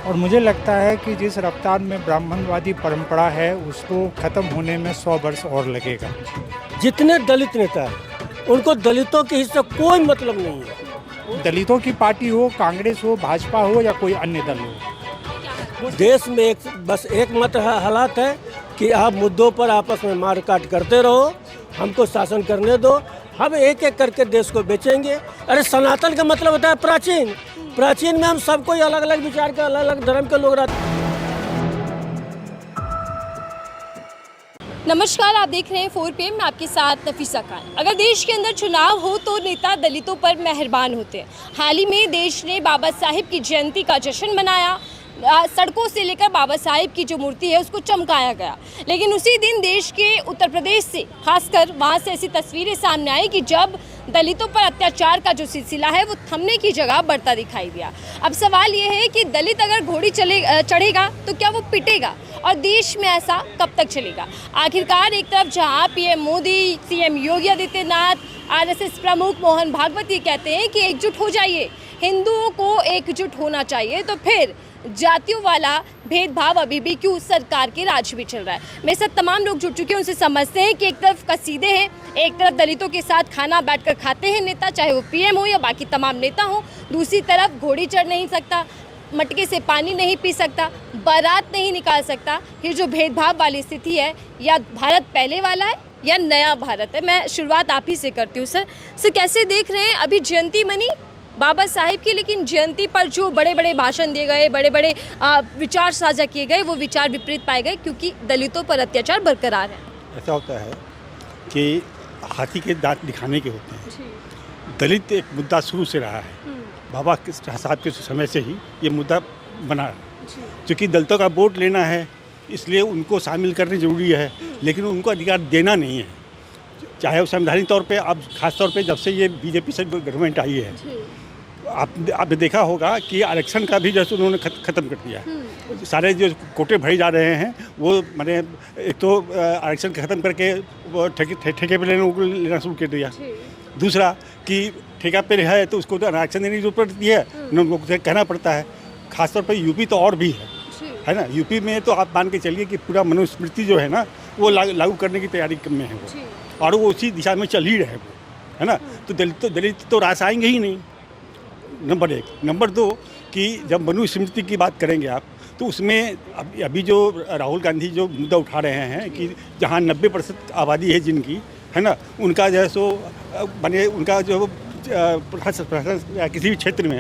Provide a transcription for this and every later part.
और मुझे लगता है कि जिस रफ्तार में ब्राह्मणवादी परंपरा है उसको ख़त्म होने में 100 वर्ष और लगेगा। जितने दलित नेता हैं उनको दलितों के हिस्से कोई मतलब नहीं है। दलितों की पार्टी हो, कांग्रेस हो, भाजपा हो या कोई अन्य दल हो, देश में बस एक मत हालात है कि आप मुद्दों पर आपस में मार काट करते रहो, हमको शासन करने दो, हम एक एक करके देश को बेचेंगे। अरे सनातन का मतलब होता है प्राचीन। प्राचीन में हम सब कोई अलग अलग विचार के, अलग अलग धर्म के लोग रहते हैं। नमस्कार, आप देख रहे हैं 4 PM, मैं आपके साथ नफीसा खान। अगर देश के अंदर चुनाव हो तो नेता दलितों पर मेहरबान होते हैं। हाल ही में देश ने बाबा साहिब की जयंती का जश्न मनाया। सड़कों से लेकर बाबा साहिब की जो मूर्ति है उसको चमकाया गया। लेकिन उसी दिन देश के उत्तर प्रदेश से, खासकर वहाँ से ऐसी तस्वीरें सामने आई कि जब दलितों पर अत्याचार का जो सिलसिला है वो थमने की जगह बढ़ता दिखाई दिया। अब सवाल ये है कि दलित अगर घोड़ी चढ़ेगा तो क्या वो पिटेगा, और देश में ऐसा कब तक चलेगा? आखिरकार एक तरफ जहाँ PM Modi, CM Yogi Adityanath, RSS प्रमुख मोहन भागवत ये कहते हैं कि एकजुट हो जाइए, हिंदुओं को एकजुट होना चाहिए, तो फिर जातियों वाला भेदभाव अभी भी क्यों सरकार के राज में चल रहा है? मेरे साथ तमाम लोग जुड़ चुके हैं, उनसे समझते हैं कि एक तरफ कसीदे हैं, एक तरफ दलितों के साथ खाना बैठकर खाते हैं नेता, चाहे वो PM हो या बाकी तमाम नेता हो। दूसरी तरफ घोड़ी चढ़ नहीं सकता, मटके से पानी नहीं पी सकता, बारात नहीं निकाल सकता। ये जो भेदभाव वाली स्थिति है, या भारत पहले वाला है या नया भारत है? मैं शुरुआत आप ही से करती हूँ। सर कैसे देख रहे हैं? अभी जयंती मनी बाबा साहिब की, लेकिन जयंती पर जो बड़े बड़े भाषण दिए गए, बड़े बड़े विचार साझा किए गए, वो विचार विपरीत पाए गए क्योंकि दलितों पर अत्याचार बरकरार है। ऐसा होता है कि हाथी के दांत दिखाने के होते हैं। दलित एक मुद्दा शुरू से रहा है, बाबा साहब के समय से ही ये मुद्दा बना है। क्योंकि दलितों का वोट लेना है, इसलिए उनको शामिल करना जरूरी है, लेकिन उनको अधिकार देना नहीं है। चाहे वो संवैधानिक तौर पे, अब खास तौर पे जब से ये बीजेपी से गवर्नमेंट आई है, आपने देखा होगा कि आरक्षण का भी जैसे उन्होंने ख़त्म कर दिया। सारे जो कोटे भरे जा रहे हैं वो मैंने एक तो आरक्षण ख़त्म करके वो ठेके पे लेना शुरू कर दिया। दूसरा कि ठेका पे है तो उसको तो आरक्षण देने की जरूरत पड़ती है, उनको कहना पड़ता है। खासतौर पर यूपी तो और भी है ना। यूपी में तो आप मान के चलिए कि पूरा मनुस्मृति जो है ना वो लागू करने की तैयारी में है वो, और वो उसी दिशा में चल ही रहे वो, है ना। तो दलित तो रास आएंगे ही नहीं, नंबर 1। नंबर 2 कि जब मनुस्मृति की बात करेंगे आप, तो उसमें अभी जो राहुल गांधी जो मुद्दा उठा रहे हैं कि जहाँ 90% आबादी है जिनकी, है ना, उनका जो है सो बने, उनका जो किसी भी क्षेत्र में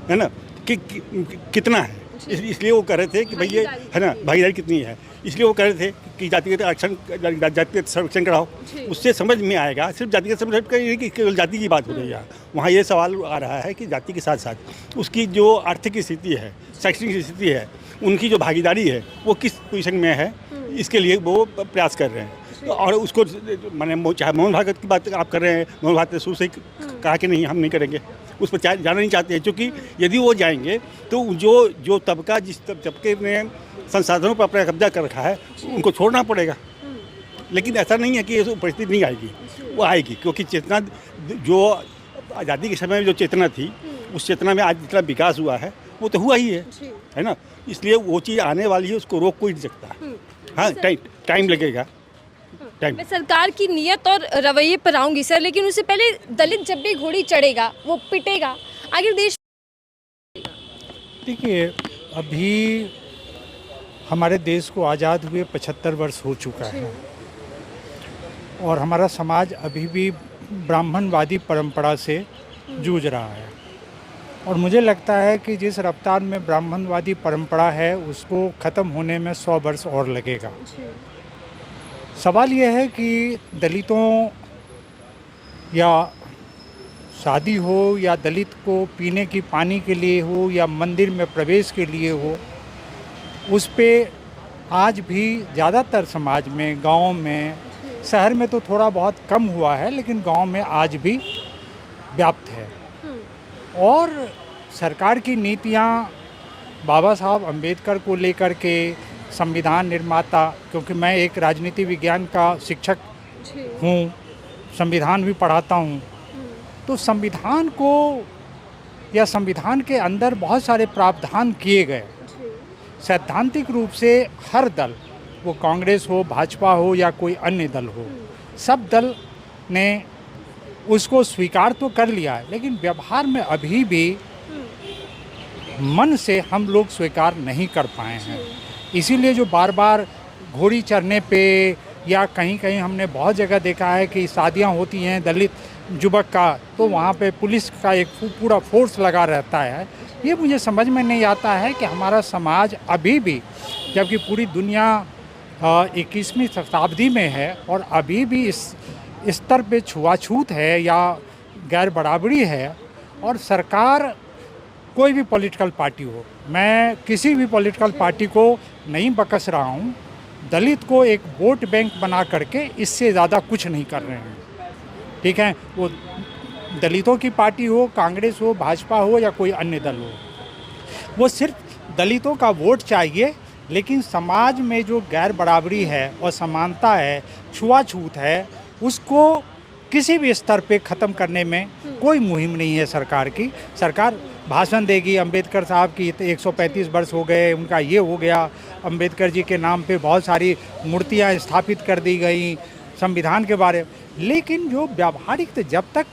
है ना कि कितना है, इसलिए वो कह रहे थे कि भाई ये है ना भागीदारी कितनी है, इसलिए वो कह रहे थे कि जातिगत आरक्षण, जातिगत संरक्षण कराओ। उससे समझ में आएगा सिर्फ जातिगत संरक्षण का केवल जाति की बात हो रही है। वहाँ ये सवाल आ रहा है कि जाति के साथ साथ उसकी जो आर्थिक स्थिति है, शैक्षणिक स्थिति है, उनकी जो भागीदारी है वो किस पोजीशन में है, इसके लिए वो प्रयास कर रहे हैं। और उसको मैंने चाहे मोहन भागवत की बात आप कर रहे हैं, मोहन भागवत ने शुरू से कहा कि नहीं हम नहीं करेंगे, उस पर जाना नहीं चाहते हैं। क्योंकि यदि वो जाएंगे तो जो तबका, जिस तबके ने संसाधनों पर अपना कब्जा कर रखा है, उनको छोड़ना पड़ेगा। लेकिन ऐसा नहीं है कि ये परिस्थिति नहीं आएगी, वो आएगी। क्योंकि चेतना, जो आज़ादी के समय में जो चेतना थी, उस चेतना में आज जितना विकास हुआ है वो तो हुआ ही है ना। इसलिए वो चीज़ आने वाली है, उसको रोक कोई नहीं सकता। हाँ, टाइम लगेगा। मैं सरकार की नीयत और रवैये पर आऊँगी सर, लेकिन उससे पहले दलित जब भी घोड़ी चढ़ेगा वो पिटेगा, आखिर देश। देखिए अभी हमारे देश को आज़ाद हुए 75 वर्ष हो चुका है, और हमारा समाज अभी भी ब्राह्मणवादी परंपरा से जूझ रहा है। और मुझे लगता है कि जिस रफ्तार में ब्राह्मणवादी परंपरा है उसको ख़त्म होने में 100 वर्ष और लगेगा। सवाल यह है कि दलितों या शादी हो, या दलित को पीने की पानी के लिए हो, या मंदिर में प्रवेश के लिए हो, उस पे आज भी ज़्यादातर समाज में, गांव में, शहर में तो थोड़ा बहुत कम हुआ है, लेकिन गांव में आज भी व्याप्त है। और सरकार की नीतियां बाबा साहब अम्बेडकर को लेकर के, संविधान निर्माता, क्योंकि मैं एक राजनीति विज्ञान का शिक्षक हूँ, संविधान भी पढ़ाता हूँ, तो संविधान को, या संविधान के अंदर बहुत सारे प्रावधान किए गए सैद्धांतिक रूप से हर दल, वो कांग्रेस हो, भाजपा हो या कोई अन्य दल हो, सब दल ने उसको स्वीकार तो कर लिया है, लेकिन व्यवहार में अभी भी मन से हम लोग स्वीकार नहीं कर पाए हैं। इसीलिए जो बार बार घोड़ी चढ़ने पे या कहीं कहीं हमने बहुत जगह देखा है कि शादियां होती हैं दलित युवक का, तो वहाँ पे पुलिस का एक पूरा फोर्स लगा रहता है। ये मुझे समझ में नहीं आता है कि हमारा समाज अभी भी, जबकि पूरी दुनिया 21वीं शताब्दी में है और अभी भी इस स्तर पे छुआछूत है या गैर बराबरी है, और सरकार कोई भी पॉलिटिकल पार्टी हो, मैं किसी भी पॉलिटिकल पार्टी को नहीं बकस रहा हूँ, दलित को एक वोट बैंक बना करके इससे ज़्यादा कुछ नहीं कर रहे हैं। ठीक है, वो दलितों की पार्टी हो, कांग्रेस हो, भाजपा हो या कोई अन्य दल हो, वो सिर्फ दलितों का वोट चाहिए, लेकिन समाज में जो गैर बराबरी है और समानता है, छुआछूत है, उसको किसी भी स्तर पे ख़त्म करने में कोई मुहिम नहीं है सरकार की। सरकार भाषण देगी, अम्बेडकर साहब की 135 वर्ष हो गए, उनका ये हो गया, अम्बेडकर जी के नाम पे बहुत सारी मूर्तियाँ स्थापित कर दी गई संविधान के बारे में, लेकिन जो व्यावहारिक, जब तक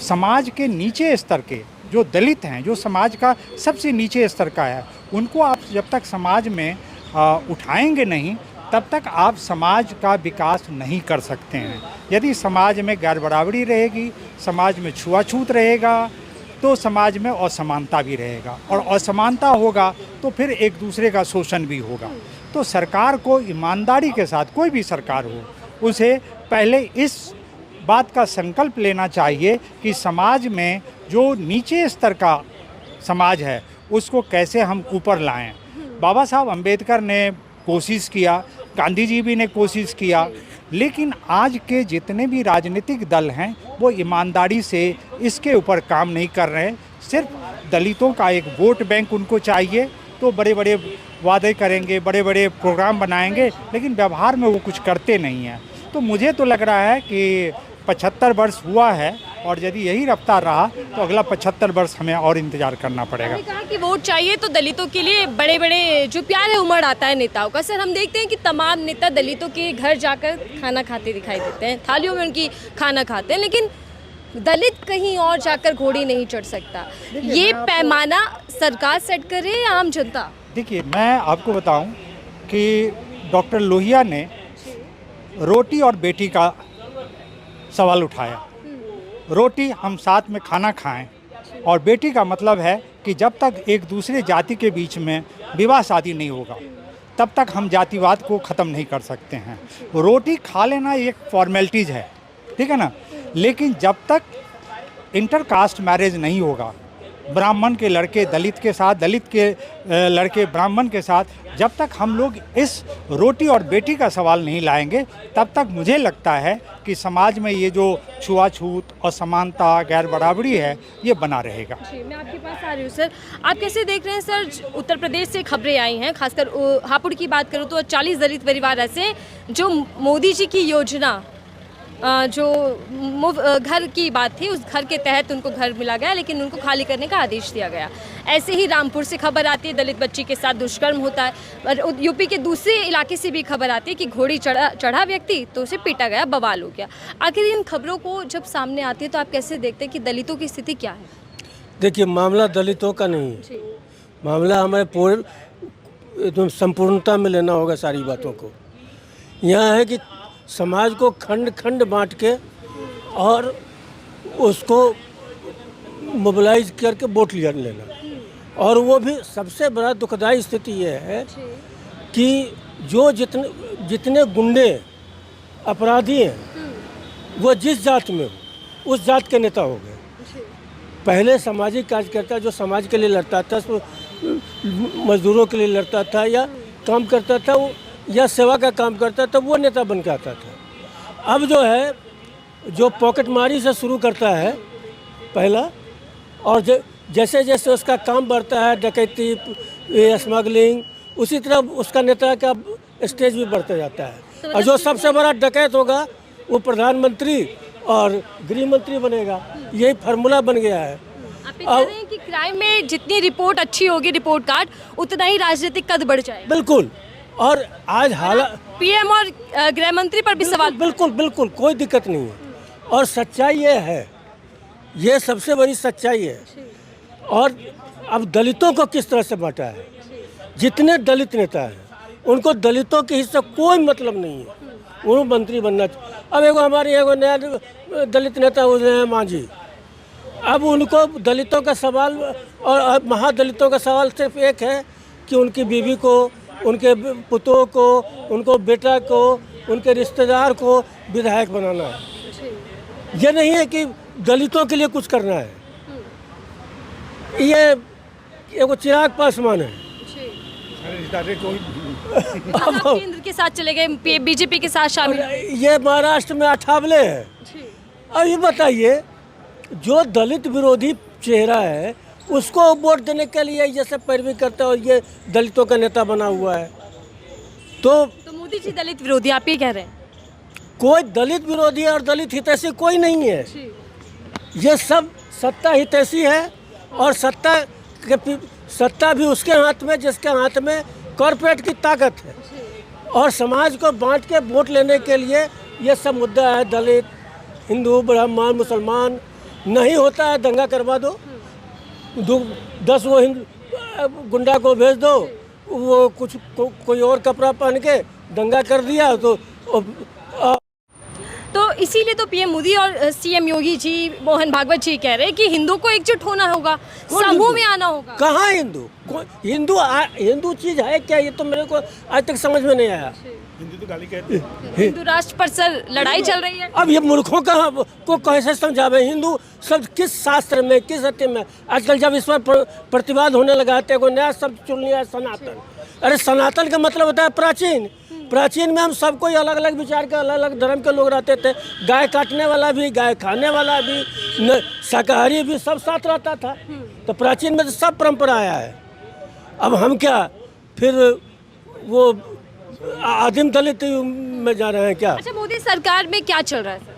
समाज के नीचे स्तर के जो दलित हैं, जो समाज का सबसे नीचे स्तर का है, उनको आप जब तक समाज में उठाएंगे नहीं, तब तक आप समाज का विकास नहीं कर सकते हैं। यदि समाज में गैर बराबरी रहेगी, समाज में छुआछूत रहेगा, तो समाज में असमानता भी रहेगा, और असमानता होगा तो फिर एक दूसरे का शोषण भी होगा। तो सरकार को ईमानदारी के साथ, कोई भी सरकार हो, उसे पहले इस बात का संकल्प लेना चाहिए कि समाज में जो नीचे स्तर का समाज है उसको कैसे हम ऊपर लाएं। बाबा साहब अम्बेडकर ने कोशिश किया, गांधी जी भी ने कोशिश किया, लेकिन आज के जितने भी राजनीतिक दल हैं वो ईमानदारी से इसके ऊपर काम नहीं कर रहे हैं। सिर्फ दलितों का एक वोट बैंक उनको चाहिए, तो बड़े बड़े वादे करेंगे, बड़े बड़े प्रोग्राम बनाएंगे, लेकिन व्यवहार में वो कुछ करते नहीं हैं। तो मुझे तो लग रहा है कि 75 वर्ष हुआ है, और यदि यही रफ्तार रहा तो अगला 75 वर्ष हमें और इंतजार करना पड़ेगा। आपने कहा कि वोट चाहिए तो दलितों के लिए बड़े बड़े जो प्यार है उमड़ आता है नेताओं का। सर, हम देखते हैं कि तमाम नेता दलितों के घर जाकर खाना खाते दिखाई देते हैं, थालियों में उनकी खाना खाते हैं, लेकिन दलित कहीं और जाकर घोड़ी नहीं चढ़ सकता। ये पैमाना सरकार सेट करे या आम जनता? देखिए, मैं आपको बताऊं कि डॉक्टर लोहिया ने रोटी और बेटी का सवाल उठाया। रोटी, हम साथ में खाना खाएं, और बेटी का मतलब है कि जब तक एक दूसरे जाति के बीच में विवाह शादी नहीं होगा, तब तक हम जातिवाद को ख़त्म नहीं कर सकते हैं। रोटी खा लेना एक फॉर्मेलिटीज़ है, ठीक है ना, लेकिन जब तक इंटरकास्ट मैरिज नहीं होगा, ब्राह्मण के लड़के दलित के साथ, दलित के लड़के ब्राह्मण के साथ, जब तक हम लोग इस रोटी और बेटी का सवाल नहीं लाएंगे, तब तक मुझे लगता है कि समाज में ये जो छुआछूत, असमानता, गैर बराबरी है, ये बना रहेगा। जी, मैं आपके पास आ रही हूँ। सर, आप कैसे देख रहे हैं? सर, उत्तर प्रदेश से खबरें आई हैं, खासकर हापुड़ की बात करूँ तो 40 दलित परिवार ऐसे जो मोदी जी की योजना जो घर की बात थी, उस घर के तहत उनको घर मिला गया, लेकिन उनको खाली करने का आदेश दिया गया। ऐसे ही रामपुर से खबर आती है दलित बच्ची के साथ दुष्कर्म होता है, और यूपी के दूसरे इलाके से भी खबर आती है कि घोड़ी चढ़ा व्यक्ति तो उसे पीटा गया, बवाल हो गया। आखिर इन खबरों को जब सामने आती है तो आप कैसे देखते हैं कि दलितों की स्थिति क्या है? देखिए, मामला दलितों का नहीं है, मामला हमारे पूरे एकदम संपूर्णता में लेना होगा सारी बातों को। यहाँ है कि समाज को खंड खंड बांट के और उसको मोबिलाइज करके वोट लेना, और वो भी सबसे बड़ा दुखदाई स्थिति ये है कि जो जितने गुंडे अपराधी हैं वो जिस जात में हो उस जात के नेता हो गए। पहले सामाजिक कार्यकर्ता जो समाज के लिए लड़ता था, मजदूरों के लिए लड़ता था या काम करता था, वो या सेवा का काम करता था, वो नेता बन के आता था। अब जो है, जो पॉकेटमारी से शुरू करता है पहला, और जैसे जैसे उसका काम बढ़ता है, डकैती, स्मगलिंग, उसी तरह उसका नेता का स्टेज भी बढ़ता जाता है। और जो सबसे बड़ा डकैत होगा वो प्रधानमंत्री और गृह मंत्री बनेगा। यही फार्मूला बन गया है। आप कह रहे हैं कि क्राइम में जितनी रिपोर्ट अच्छी होगी, रिपोर्ट कार्ड, उतना ही राजनीतिक कद बढ़ जाएगा। बिल्कुल। और आज हालात पीएम और गृह मंत्री पर भी सवाल। बिल्कुल बिल्कुल कोई दिक्कत नहीं है। और सच्चाई ये है, ये सबसे बड़ी सच्चाई है। और अब दलितों को किस तरह से बांटा है, जितने दलित नेता हैं उनको दलितों के हिस्से कोई मतलब नहीं है, वो मंत्री बनना। अब एगो हमारे एगो नया दलित नेता हो रहे हैं मांझी, अब उनको दलितों का सवाल और महादलितों का सवाल सिर्फ एक है कि उनकी बीवी को, उनके पुतों को, उनको बेटा को, उनके रिश्तेदार को विधायक बनाना है। ये नहीं है कि दलितों के लिए कुछ करना है। ये एगो चिराग पासवान है। आप केंद्र के साथ चले गए, बीजेपी के साथ शामिल। ये महाराष्ट्र में अठावले है। अब ये बताइए, जो दलित विरोधी चेहरा है उसको वोट देने के लिए जैसे पैरवी करते हैं और ये दलितों का नेता बना हुआ है, तो मोदी जी दलित विरोधी आप ये कह रहे हैं? कोई दलित विरोधी और दलित हितैषी कोई नहीं है। ये सब सत्ता हितैषी है। और सत्ता भी उसके हाथ में जिसके हाथ में कॉरपोरेट की ताकत है। और समाज को बांट के वोट लेने के लिए ये सब मुद्दा है। दलित, हिंदू, ब्राह्मण, मुसलमान नहीं होता है, दंगा करवा दो, 10 वो गुंडा को भेज दो, वो कोई और कपड़ा पहन के दंगा कर दिया तो इसीलिए तो पीएम मोदी और सीएम योगी जी, मोहन भागवत जी कह रहे हैं कि हिंदू को एकजुट होना होगा, समूह में आना होगा। कहाँ हिंदू चीज है क्या? ये तो मेरे को आज तक समझ में नहीं आया। हिंदू तो गाली कहते हैं। हिंदू राष्ट्र पर सर लड़ाई चल रही है। अब ये मूर्खों को कैसे समझावे? हिंदू शब्द किस शास्त्र में, किस सत्य में? आजकल जब इस पर प्रतिवाद होने लगा है तो नया शब्द चुन लिया है, सनातन। अरे सनातन का मतलब होता है प्राचीन। प्राचीन में हम सब कोई अलग अलग विचार के, अलग अलग धर्म के लोग रहते थे। गाय काटने वाला भी, गाय खाने वाला भी, शाकाहारी भी, सब साथ रहता था। तो प्राचीन में तो सब परंपरा आया है। अब हम क्या फिर वो आदिम दलित में जा रहे हैं क्या? अच्छा, मोदी सरकार में क्या चल रहा है सर?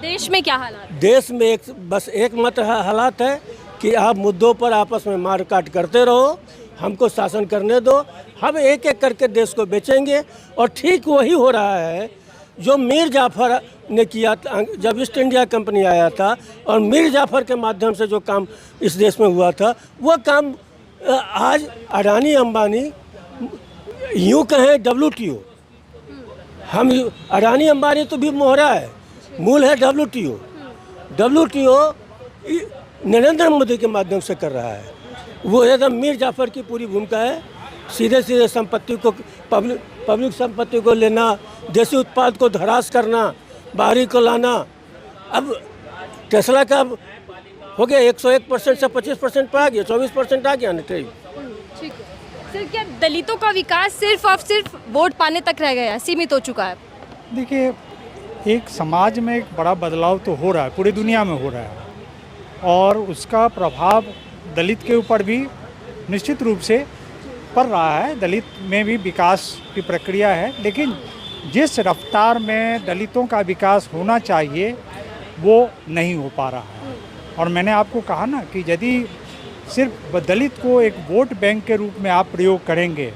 देश में क्या हालात? देश में बस एक मत हालात है कि आप मुद्दों पर आपस में मार काट करते रहो, हमको शासन करने दो, हम एक एक करके देश को बेचेंगे। और ठीक वही हो रहा है जो मीर जाफर ने किया जब ईस्ट इंडिया कंपनी आया था, और मीर जाफर के माध्यम से जो काम इस देश में हुआ था, वो काम आज अडानी अंबानी, यूँ कहें WTO, हम अडानी अंबानी तो भी मोहरा है, मूल है WTO नरेंद्र मोदी के माध्यम से कर रहा है। वो एकदम मीर जाफर की पूरी भूमिका है। सीधे संपत्ति को, पब्लिक संपत्ति को लेना, देसी उत्पाद को धराश करना, बाहरी को लाना। अब टेस्ला का हो गया 101% से 25% पर आ गया, 24% आ गया ना करीब। ठीक है सर, क्या दलितों का विकास सिर्फ और सिर्फ वोट पाने तक रह गया, सीमित हो चुका है? देखिए, एक समाज में एक बड़ा बदलाव तो हो रहा है, पूरी दुनिया में हो रहा है, और उसका प्रभाव दलित के ऊपर भी निश्चित रूप से पड़ रहा है। दलित में भी विकास की प्रक्रिया है, लेकिन जिस रफ्तार में दलितों का विकास होना चाहिए वो नहीं हो पा रहा है। और मैंने आपको कहा ना कि यदि सिर्फ दलित को एक वोट बैंक के रूप में आप प्रयोग करेंगे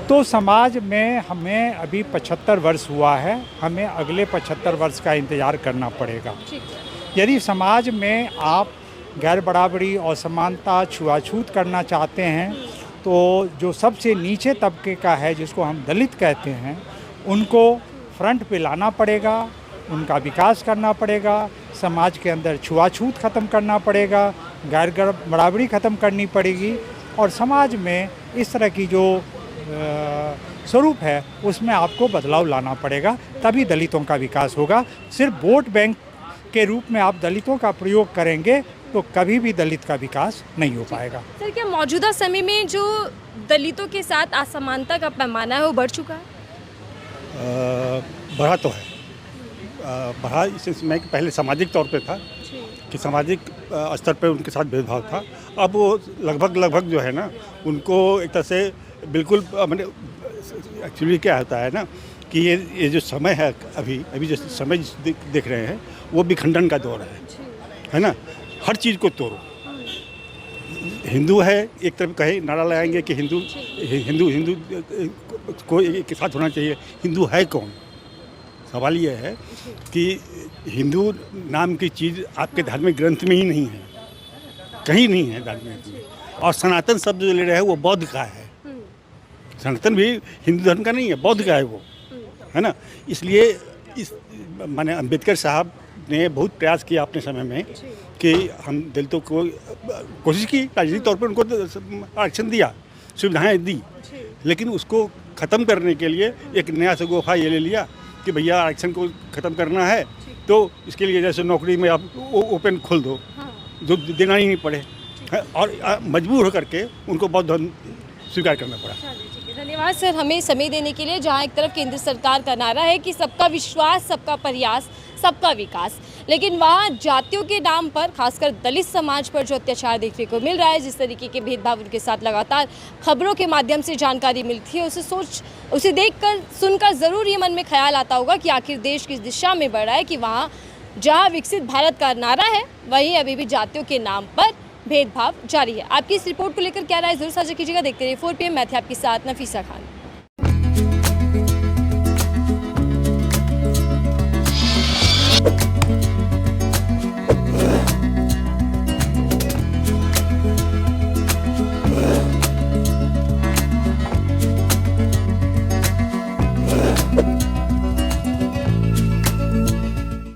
तो समाज में हमें अभी 75 वर्ष हुआ है, हमें अगले 75 वर्ष का इंतज़ार करना पड़ेगा। यदि समाज में आप गैर बराबरी, असमानता, छुआछूत करना चाहते हैं तो जो सबसे नीचे तबके का है, जिसको हम दलित कहते हैं, उनको फ्रंट पे लाना पड़ेगा, उनका विकास करना पड़ेगा, समाज के अंदर छुआछूत ख़त्म करना पड़ेगा, गैर बराबरी ख़त्म करनी पड़ेगी, और समाज में इस तरह की जो स्वरूप है उसमें आपको बदलाव लाना पड़ेगा, तभी दलितों का विकास होगा। सिर्फ वोट बैंक के रूप में आप दलितों का प्रयोग करेंगे तो कभी भी दलित का विकास नहीं हो पाएगा। सर, क्या मौजूदा समय में जो दलितों के साथ असमानता का पैमाना है वो बढ़ चुका है? बढ़ा तो है, बढ़ा इस समय कि पहले सामाजिक तौर पे था कि सामाजिक स्तर पे उनके साथ भेदभाव था। अब वो लगभग जो है ना, उनको एक तरह से बिल्कुल, मैंने एक्चुअली क्या होता है ना कि ये जो समय है, अभी जो समय देख रहे हैं वो विखंडन का दौर है ना। हर चीज़ को तोड़ो, हिंदू है, एक तरफ कहे नारा लगाएंगे कि हिंदू हिंदू हिंदू को एक साथ होना चाहिए। हिंदू है कौन? सवाल ये है कि हिंदू नाम की चीज़ आपके धार्मिक ग्रंथ में ही नहीं है, कहीं नहीं है धार्मिक ग्रंथ में। और सनातन शब्द जो ले रहे हैं वो बौद्ध का है। सनातन भी हिंदू धर्म का नहीं है, बौद्ध का है वो, है ना। इसलिए इस माने अम्बेडकर साहब ने बहुत प्रयास किया अपने समय में कि हम दलितों को कोशिश की, राजनीतिक तौर पर उनको आरक्षण दिया, सुविधाएं दी, लेकिन उसको ख़त्म करने के लिए एक नया सगोफा ये ले लिया कि भैया आरक्षण को ख़त्म करना है तो इसके लिए जैसे नौकरी में आप ओपन खोल दो, जो देना ही नहीं पड़े, और मजबूर होकर के उनको बौद्ध धर्म स्वीकार करना पड़ा। धन्यवाद सर हमें समय देने के लिए। जहाँ एक तरफ केंद्र सरकार का नारा है कि सबका विश्वास, सबका प्रयास, सबका विकास, लेकिन वहाँ जातियों के नाम पर खासकर दलित समाज पर जो अत्याचार देखने को मिल रहा है, जिस तरीके के भेदभाव उनके साथ लगातार खबरों के माध्यम से जानकारी मिलती है, उसे देखकर सुनकर ज़रूर ये मन में ख्याल आता होगा कि आखिर देश किस दिशा में बढ़ रहा है कि वहाँ जहाँ विकसित भारत का नारा है वहीं अभी भी जातियों के नाम पर भेदभाव जारी है। आपकी इस रिपोर्ट को लेकर क्या राय जरूर साझा कीजिएगा। देखते रहिए 4 PM। मैं थी आपके साथ नफीसा खान।